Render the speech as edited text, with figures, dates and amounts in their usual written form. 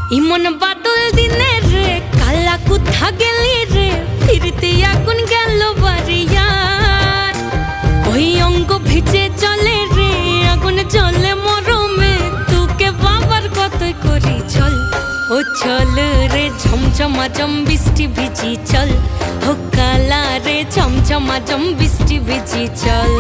ইমন বাদল দিনে রে কালা কোথা গেলি রে ফিরতে আগুন গেল বাড়িয়ার ওই অঙ্গ ভিজে চলে রে আগুন চলে মরমে তোকে বাবার কতই করি চল ও চল রে ঝমঝমাঝম বৃষ্টি ভিজি চল ও কালা রে ঝমঝমাঝম বৃষ্টি ভিজি চল।